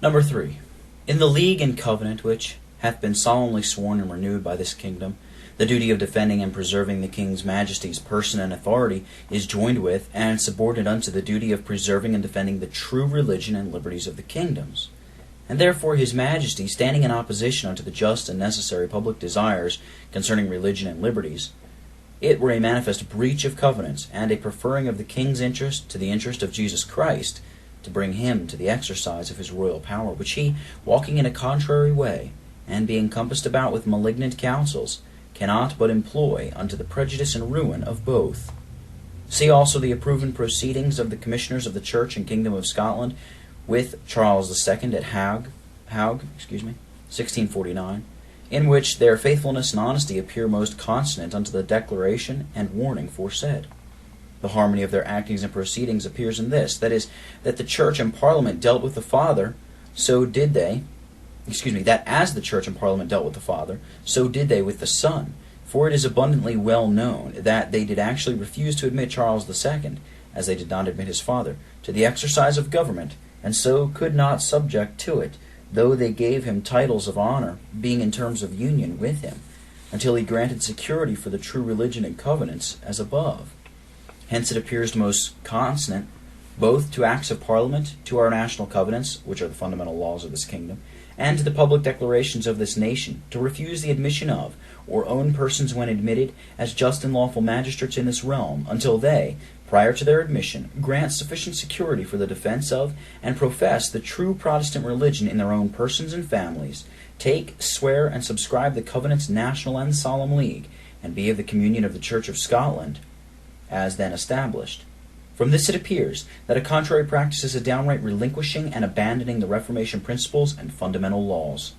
Number 3. In the league and covenant which hath been solemnly sworn and renewed by this kingdom, the duty of defending and preserving the King's Majesty's person and authority is joined with and subordinate unto the duty of preserving and defending the true religion and liberties of the kingdoms. And therefore his Majesty, standing in opposition unto the just and necessary public desires concerning religion and liberties, it were a manifest breach of covenants, and a preferring of the King's interest to the interest of Jesus Christ, to bring him to the exercise of his royal power, which he, walking in a contrary way, and being compassed about with malignant counsels, cannot but employ unto the prejudice and ruin of both. See also the approving proceedings of the Commissioners of the Church and Kingdom of Scotland with Charles II at Hague, 1649, in which their faithfulness and honesty appear most consonant unto the declaration and warning foresaid. The harmony of their actings and proceedings appears in this, that is, that the Church and Parliament dealt with the Father, so did they, that as the Church and Parliament dealt with the Father, so did they with the Son. For it is abundantly well known that they did actually refuse to admit Charles II, as they did not admit his father, to the exercise of government, and so could not subject to it, though they gave him titles of honor, being in terms of union with him, until he granted security for the true religion and covenants, as above. Hence it appears most consonant both to acts of Parliament, to our national covenants, which are the fundamental laws of this kingdom, and to the public declarations of this nation, to refuse the admission of, or own persons when admitted, as just and lawful magistrates in this realm, until they, prior to their admission, grant sufficient security for the defense of, and profess the true Protestant religion in their own persons and families, take, swear, and subscribe the covenants national and solemn league, and be of the communion of the Church of Scotland, as then established. From this it appears that a contrary practice is a downright relinquishing and abandoning the Reformation principles and fundamental laws.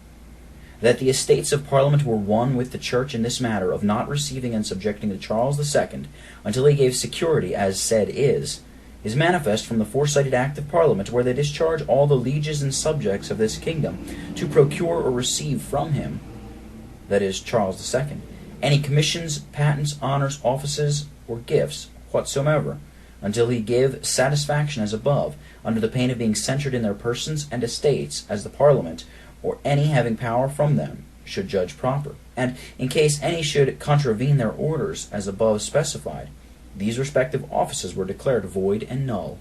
That the Estates of Parliament were one with the Church in this matter of not receiving and subjecting to Charles II until he gave security, as said is manifest from the foresighted Act of Parliament, where they discharge all the lieges and subjects of this kingdom to procure or receive from him, that is, Charles II, any commissions, patents, honors, offices, or gifts whatsoever, until he give satisfaction as above, under the pain of being censured in their persons and estates, as the Parliament, or any having power from them, should judge proper. And in case any should contravene their orders, as above specified, these respective offices were declared void and null.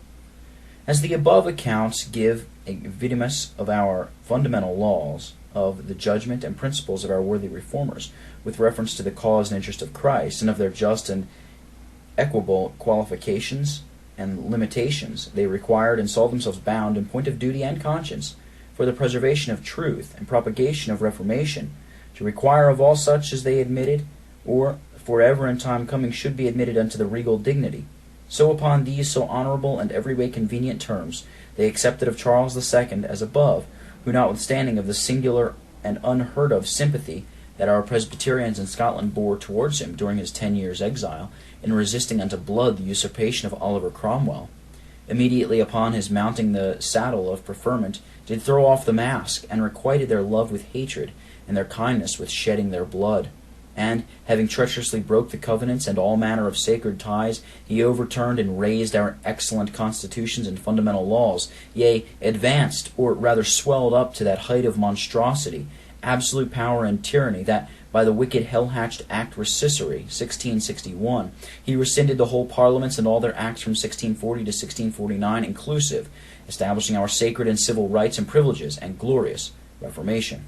As the above accounts give a vitimus of our fundamental laws, of the judgment and principles of our worthy reformers, with reference to the cause and interest of Christ, and of their just and equable qualifications and limitations they required and saw themselves bound in point of duty and conscience, for the preservation of truth and propagation of reformation, to require of all such as they admitted, or forever in time coming should be admitted unto the regal dignity. So upon these so honorable and every way convenient terms, they accepted of Charles II as above, who notwithstanding of the singular and unheard of sympathy that our Presbyterians in Scotland bore towards him during his 10 years' exile, in resisting unto blood the usurpation of Oliver Cromwell, immediately upon his mounting the saddle of preferment, did throw off the mask, and requited their love with hatred, and their kindness with shedding their blood. And, having treacherously broke the covenants and all manner of sacred ties, he overturned and razed our excellent constitutions and fundamental laws, yea, advanced, or rather swelled up to that height of monstrosity, absolute power and tyranny, that by the wicked hell-hatched Act Recissory, 1661, he rescinded the whole parliaments and all their acts from 1640 to 1649 inclusive, establishing our sacred and civil rights and privileges and glorious Reformation.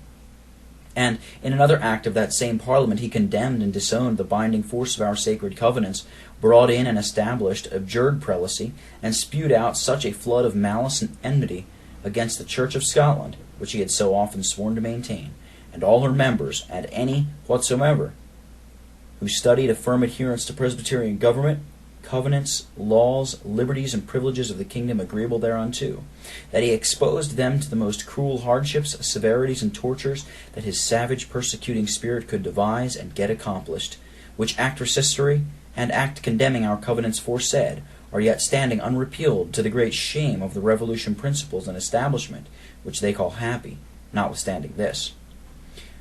And in another act of that same Parliament he condemned and disowned the binding force of our sacred covenants, brought in and established abjured prelacy, and spewed out such a flood of malice and enmity against the Church of Scotland, which he had so often sworn to maintain, and all her members, and any whatsoever, who studied a firm adherence to Presbyterian government, covenants, laws, liberties, and privileges of the kingdom agreeable thereunto, that he exposed them to the most cruel hardships, severities, and tortures that his savage persecuting spirit could devise and get accomplished, which Act Recissory and Act condemning our covenants foresaid are yet standing unrepealed, to the great shame of the Revolution principles and establishment, which they call happy, notwithstanding this.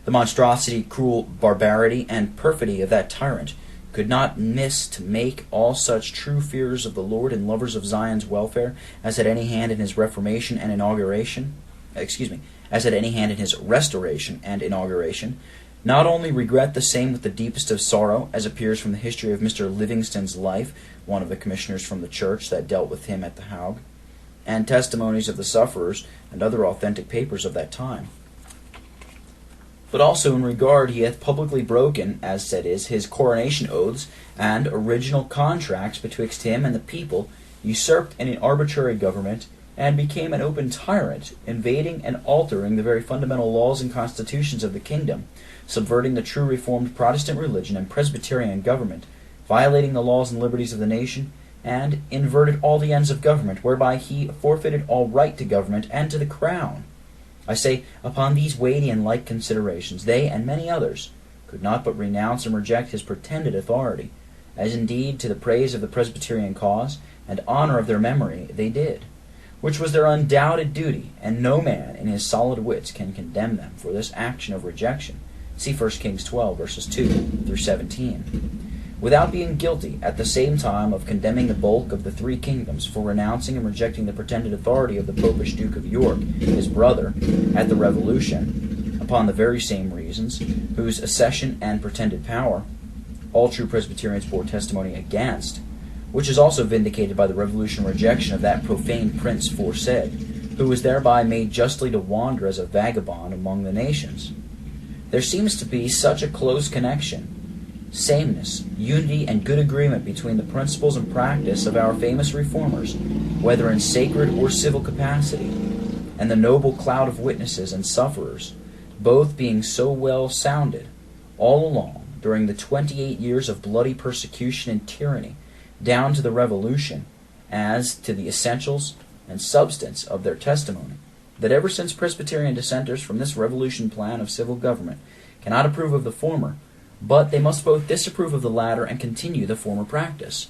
The monstrosity, cruel barbarity, and perfidy of that tyrant could not miss to make all such true fearers of the Lord and lovers of Zion's welfare as had any hand in his reformation and inauguration. as had any hand in his restoration and inauguration, not only regret the same with the deepest of sorrow, as appears from the history of Mr. Livingston's life, one of the commissioners from the church that dealt with him at the Hague, and testimonies of the sufferers and other authentic papers of that time, but also in regard he hath publicly broken, as said is, his coronation oaths and original contracts betwixt him and the people, usurped an arbitrary government, and became an open tyrant, invading and altering the very fundamental laws and constitutions of the kingdom, subverting the true Reformed Protestant religion and Presbyterian government, violating the laws and liberties of the nation, and inverted all the ends of government, whereby he forfeited all right to government and to the crown. I say, upon these weighty and like considerations, they and many others could not but renounce and reject his pretended authority, as indeed to the praise of the Presbyterian cause and honor of their memory they did, which was their undoubted duty, and no man in his solid wits can condemn them for this action of rejection. See 1 Kings 12, verses 2 through 17. Without being guilty at the same time of condemning the bulk of the three kingdoms for renouncing and rejecting the pretended authority of the Popish Duke of York, his brother, at the Revolution, upon the very same reasons, whose accession and pretended power all true Presbyterians bore testimony against, which is also vindicated by the Revolution rejection of that profane prince foresaid, who was thereby made justly to wander as a vagabond among the nations. There seems to be such a close connection, sameness, unity, and good agreement between the principles and practice of our famous reformers, whether in sacred or civil capacity, and the noble cloud of witnesses and sufferers, both being so well sounded all along during the 28 years of bloody persecution and tyranny, down to the Revolution, as to the essentials and substance of their testimony, that ever since Presbyterian dissenters from this Revolution plan of civil government cannot approve of the former, but they must both disapprove of the latter and continue the former practice.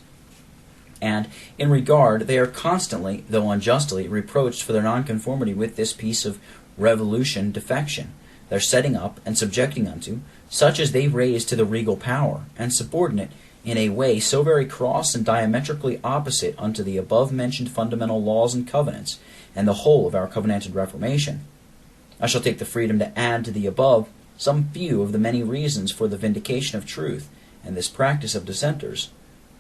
And in regard, they are constantly, though unjustly, reproached for their nonconformity with this piece of Revolution defection, their setting up and subjecting unto, such as they raise to the regal power, and subordinate in a way so very cross and diametrically opposite unto the above-mentioned fundamental laws and covenants, and the whole of our covenanted Reformation. I shall take the freedom to add to the above some few of the many reasons for the vindication of truth and this practice of dissenters,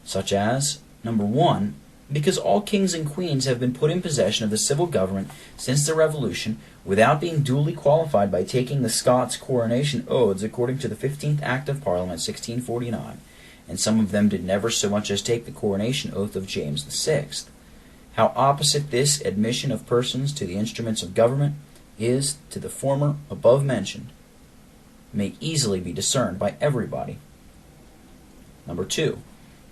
such as, number 1, because all kings and queens have been put in possession of the civil government since the Revolution without being duly qualified by taking the Scots coronation oaths according to the 15th Act of Parliament 1649, and some of them did never so much as take the coronation oath of James VI. How opposite this admission of persons to the instruments of government is to the former above mentioned may easily be discerned by everybody. Number 2,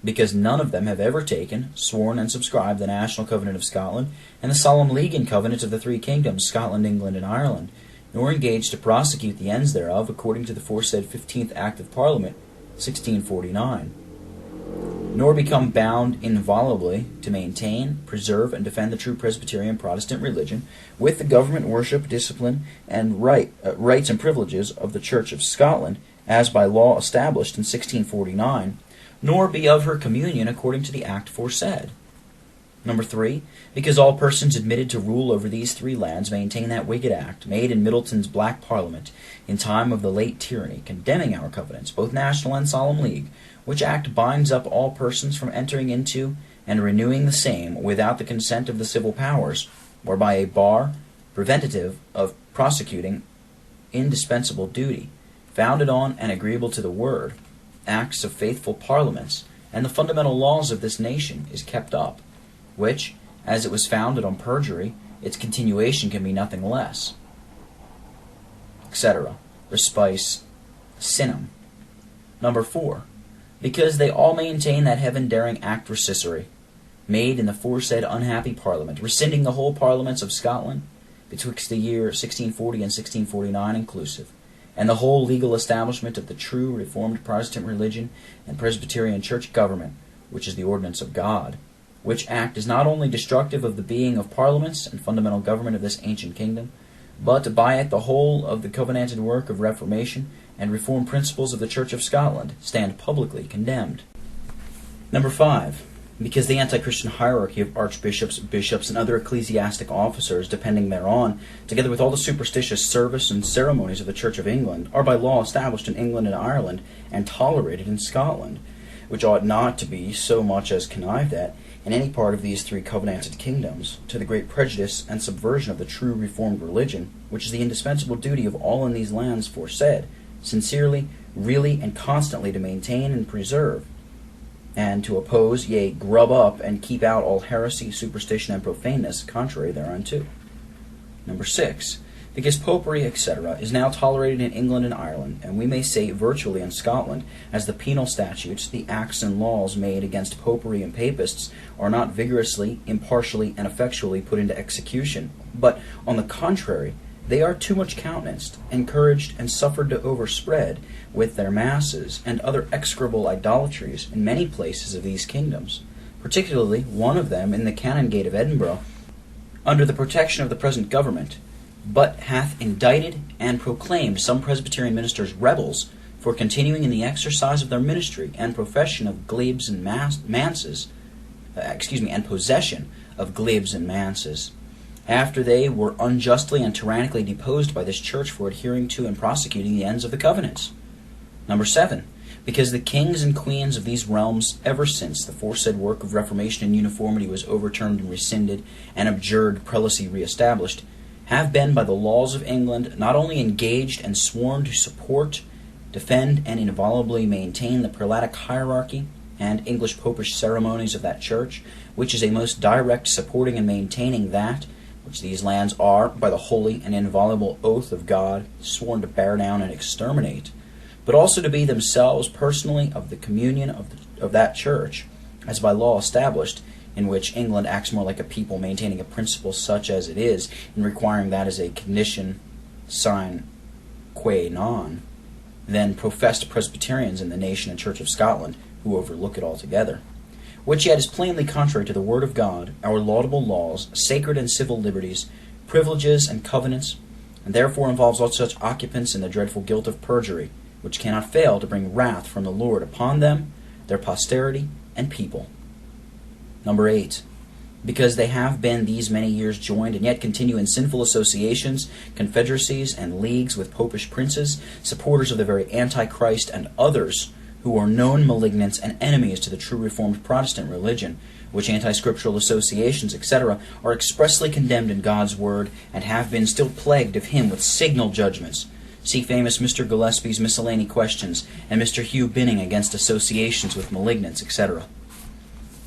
because none of them have ever taken, sworn, and subscribed the National Covenant of Scotland and the Solemn League and Covenant of the three kingdoms, Scotland, England, and Ireland, nor engaged to prosecute the ends thereof according to the foresaid 15th Act of Parliament 1649, nor become bound inviolably to maintain, preserve, and defend the true Presbyterian Protestant religion with the government, worship, discipline, and rights and privileges of the Church of Scotland, as by law established in 1649, nor be of her communion according to the act foresaid. Number 3, because all persons admitted to rule over these three lands maintain that wicked act, made in Middleton's Black Parliament, in time of the late tyranny, condemning our covenants, both national and solemn league, which act binds up all persons from entering into and renewing the same without the consent of the civil powers, or by a bar preventative of prosecuting indispensable duty, founded on and agreeable to the word, acts of faithful parliaments, and the fundamental laws of this nation is kept up, which, as it was founded on perjury, its continuation can be nothing less, etc. Respice sinem. Number 4, because they all maintain that heaven-daring act recissory, made in the foresaid unhappy Parliament, rescinding the whole Parliaments of Scotland, betwixt the year 1640 and 1649 inclusive, and the whole legal establishment of the true Reformed Protestant religion and Presbyterian Church government, which is the ordinance of God, which act is not only destructive of the being of parliaments and fundamental government of this ancient kingdom, but by it the whole of the covenanted work of Reformation and reform principles of the Church of Scotland stand publicly condemned. Number 5, because the anti-Christian hierarchy of archbishops, bishops, and other ecclesiastic officers depending thereon, together with all the superstitious service and ceremonies of the Church of England, are by law established in England and Ireland, and tolerated in Scotland, which ought not to be so much as connived at in any part of these three covenanted kingdoms, to the great prejudice and subversion of the true Reformed religion, which is the indispensable duty of all in these lands foresaid, sincerely, really, and constantly to maintain and preserve, and to oppose, yea, grub up, and keep out all heresy, superstition, and profaneness contrary thereunto. Number 6. Because popery, etc., is now tolerated in England and Ireland, and we may say virtually in Scotland, as the penal statutes, the acts and laws made against popery and papists, are not vigorously, impartially, and effectually put into execution, but, on the contrary, they are too much countenanced, encouraged, and suffered to overspread with their masses and other execrable idolatries in many places of these kingdoms, particularly one of them in the Canongate of Edinburgh, under the protection of the present government, but hath indicted and proclaimed some Presbyterian ministers rebels for continuing in the exercise of their ministry and profession of glebes and manses, and possession of glebes and manses, after they were unjustly and tyrannically deposed by this church for adhering to and prosecuting the ends of the covenants. Number 7. Because the kings and queens of these realms, ever since the foresaid work of Reformation and uniformity was overturned and rescinded, and abjured prelacy reestablished, have been by the laws of England not only engaged and sworn to support, defend, and inviolably maintain the prelatic hierarchy and English popish ceremonies of that church, which is a most direct supporting and maintaining that which these lands are, by the holy and inviolable oath of God, sworn to bear down and exterminate, but also to be themselves personally of the communion of that church, as by law established, in which England acts more like a people maintaining a principle such as it is, and requiring that as a condition sine qua non, than professed Presbyterians in the nation and Church of Scotland, who overlook it altogether, which yet is plainly contrary to the Word of God, our laudable laws, sacred and civil liberties, privileges and covenants, and therefore involves all such occupants in the dreadful guilt of perjury, which cannot fail to bring wrath from the Lord upon them, their posterity, and people. Number 8. Because they have been these many years joined and yet continue in sinful associations, confederacies, and leagues with popish princes, supporters of the very Antichrist, and others who are known malignants and enemies to the true Reformed Protestant religion, which anti-scriptural associations, etc., are expressly condemned in God's Word, and have been still plagued of him with signal judgments. See famous Mr. Gillespie's Miscellany Questions, and Mr. Hugh Binning against associations with malignants, etc.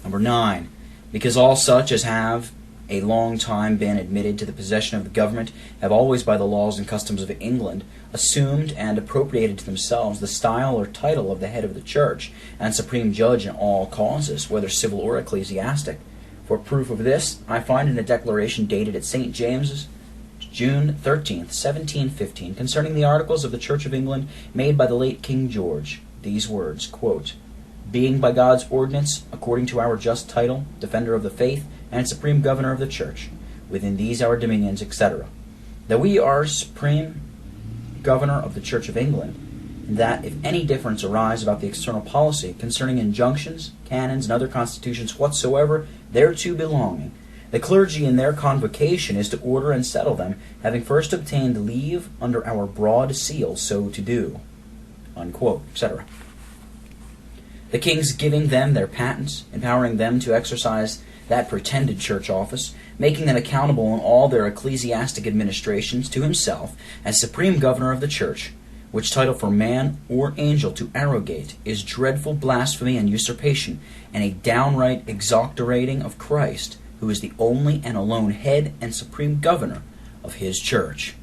Number 9. Because all such as have a long time been admitted to the possession of the government have always by the laws and customs of England assumed and appropriated to themselves the style or title of the head of the church and supreme judge in all causes, whether civil or ecclesiastic. For proof of this, I find in a declaration dated at St. James's, June 13th, 1715, concerning the articles of the Church of England made by the late King George, these words, quote, "Being by God's ordinance, according to our just title, defender of the faith, and supreme governor of the church, within these our dominions, etc., that we are supreme governor of the Church of England, and that if any difference arise about the external policy concerning injunctions, canons, and other constitutions whatsoever thereto belonging, the clergy in their convocation is to order and settle them, having first obtained leave under our broad seal so to do," unquote, etc. The kings giving them their patents, empowering them to exercise that pretended church office, making them accountable in all their ecclesiastic administrations to himself as supreme governor of the church, which title for man or angel to arrogate is dreadful blasphemy and usurpation, and a downright exocultating of Christ, who is the only and alone head and supreme governor of his church.